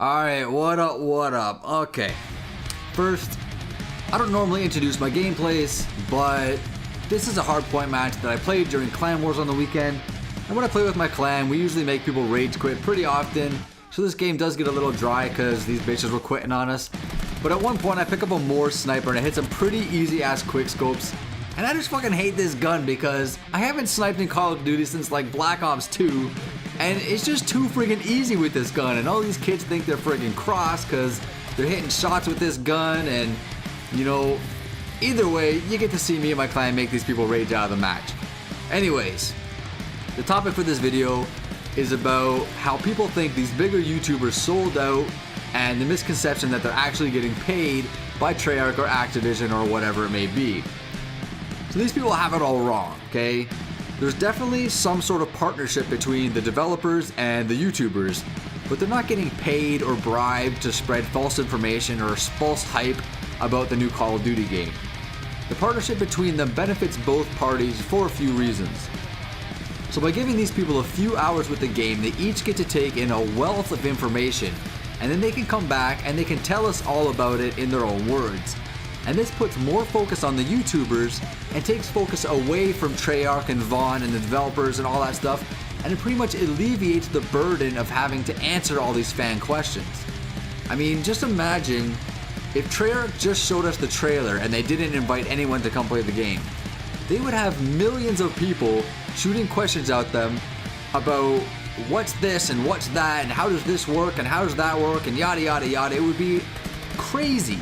Alright, what up? Okay. First, I don't normally introduce my gameplays, but this is a hardpoint match that I played during Clan Wars on the weekend. And when I play with my clan, we usually make people rage quit pretty often. So this game does get a little dry because these bitches were quitting on us. But at one point I pick up a Moore sniper and I hit some pretty easy ass quickscopes. And I just fucking hate this gun because I haven't sniped in Call of Duty since like Black Ops 2. And it's just too friggin' easy with this gun, and all these kids think they're friggin' cross because they're hitting shots with this gun, and you know, either way, you get to see me and my clan make these people rage out of the match. Anyways, the topic for this video is about how people think these bigger YouTubers sold out and the misconception that they're actually getting paid by Treyarch or Activision or whatever it may be. So these people have it all wrong, okay? There's definitely some sort of partnership between the developers and the YouTubers, but they're not getting paid or bribed to spread false information or false hype about the new Call of Duty game. The partnership between them benefits both parties for a few reasons. So by giving these people a few hours with the game, they each get to take in a wealth of information, and then they can come back and they can tell us all about it in their own words. And this puts more focus on the YouTubers and takes focus away from Treyarch and Vaughn and the developers and all that stuff, and it pretty much alleviates the burden of having to answer all these fan questions. I mean, just imagine if Treyarch just showed us the trailer and they didn't invite anyone to come play the game. They would have millions of people shooting questions at them about what's this and what's that and how does this work and how does that work and yada yada yada. It would be crazy.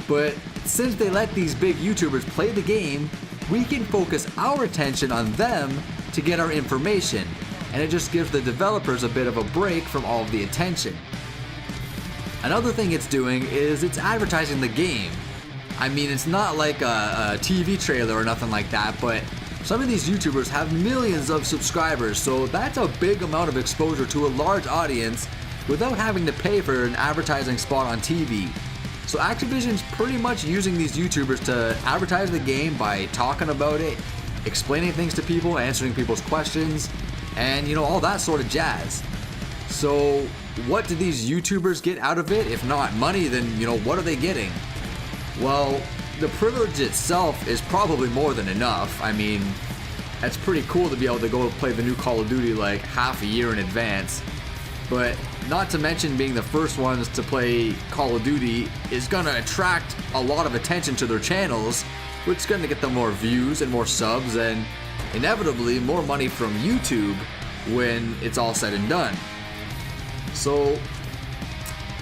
But since they let these big YouTubers play the game, we can focus our attention on them to get our information, and it just gives the developers a bit of a break from all of the attention. Another thing it's doing is it's advertising the game. I mean, it's not like a TV trailer or nothing like that, but some of these YouTubers have millions of subscribers, so that's a big amount of exposure to a large audience without having to pay for an advertising spot on TV. So Activision's pretty much using these YouTubers to advertise the game by talking about it, explaining things to people, answering people's questions, and you know, all that sort of jazz. So what do these YouTubers get out of it? If not money, then you know, what are they getting? Well, the privilege itself is probably more than enough. I mean, that's pretty cool to be able to go play the new Call of Duty like half a year in advance. But not to mention being the first ones to play Call of Duty is going to attract a lot of attention to their channels, which is going to get them more views and more subs and inevitably more money from YouTube when it's all said and done. So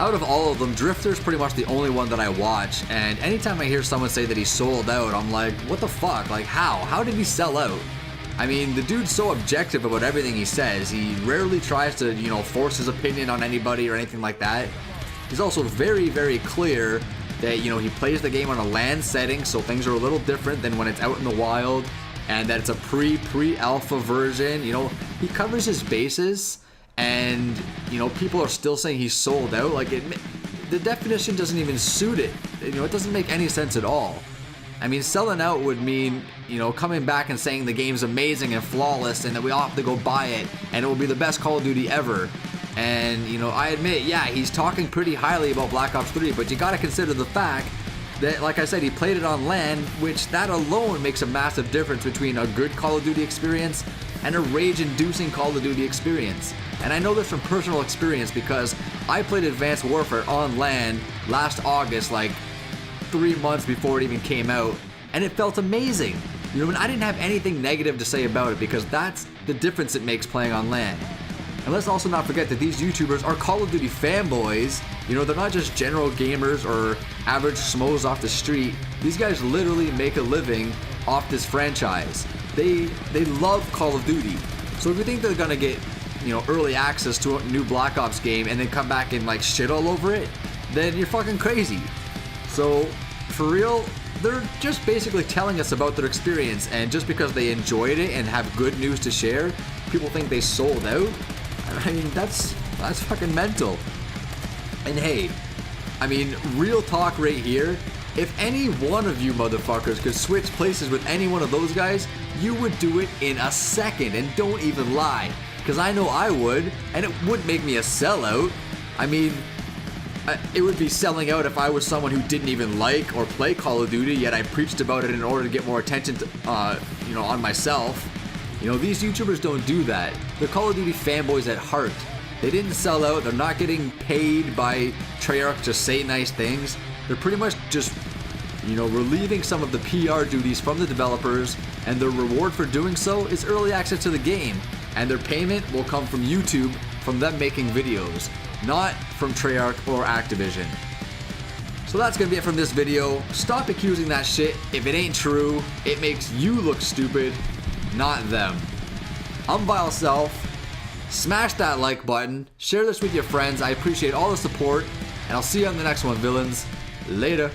out of all of them, Drifter's pretty much the only one that I watch, and anytime I hear someone say that he sold out, I'm like, what the fuck? Like how? How did he sell out? I mean, the dude's so objective about everything he says. He rarely tries to, you know, force his opinion on anybody or anything like that. He's also very, very clear that, you know, he plays the game on a LAN setting, so things are a little different than when it's out in the wild, and that it's a pre-alpha version. You know, he covers his bases, and, you know, people are still saying he's sold out. Like, the definition doesn't even suit it. You know, it doesn't make any sense at all. I mean, selling out would mean, you know, coming back and saying the game's amazing and flawless and that we all have to go buy it and it will be the best Call of Duty ever. And, you know, I admit, yeah, he's talking pretty highly about Black Ops 3, but you gotta consider the fact that, like I said, he played it on LAN, which that alone makes a massive difference between a good Call of Duty experience and a rage-inducing Call of Duty experience. And I know this from personal experience because I played Advanced Warfare on LAN last August, like 3 months before it even came out, and it felt amazing. You know, I didn't have anything negative to say about it because that's the difference it makes playing on LAN. And let's also not forget that these YouTubers are Call of Duty fanboys. You know, they're not just general gamers or average schmoes off the street. These guys literally make a living off this franchise. They love Call of Duty. So if you think they're gonna get, you know, early access to a new Black Ops game and then come back and like shit all over it, then you're fucking crazy. So, for real, they're just basically telling us about their experience, and just because they enjoyed it and have good news to share, people think they sold out? I mean, that's fucking mental. And hey, I mean, real talk right here, if any one of you motherfuckers could switch places with any one of those guys, you would do it in a second, and don't even lie. Because I know I would, and it would make me a sellout. I mean, it would be selling out if I was someone who didn't even like or play Call of Duty, yet I preached about it in order to get more attention to, on myself. These YouTubers don't do that. They're Call of Duty fanboys at heart. They didn't sell out. They're not getting paid by Treyarch to say nice things. They're pretty much just, relieving some of the PR duties from the developers, and their reward for doing so is early access to the game, and their payment will come from YouTube from them making videos, not from Treyarch or Activision. So that's gonna be it from this video. Stop accusing that shit if it ain't true. It makes you look stupid, not them. I'm Vile Self. Smash that like button, share this with your friends. I appreciate all the support, and I'll see you on the next one, villains. Later.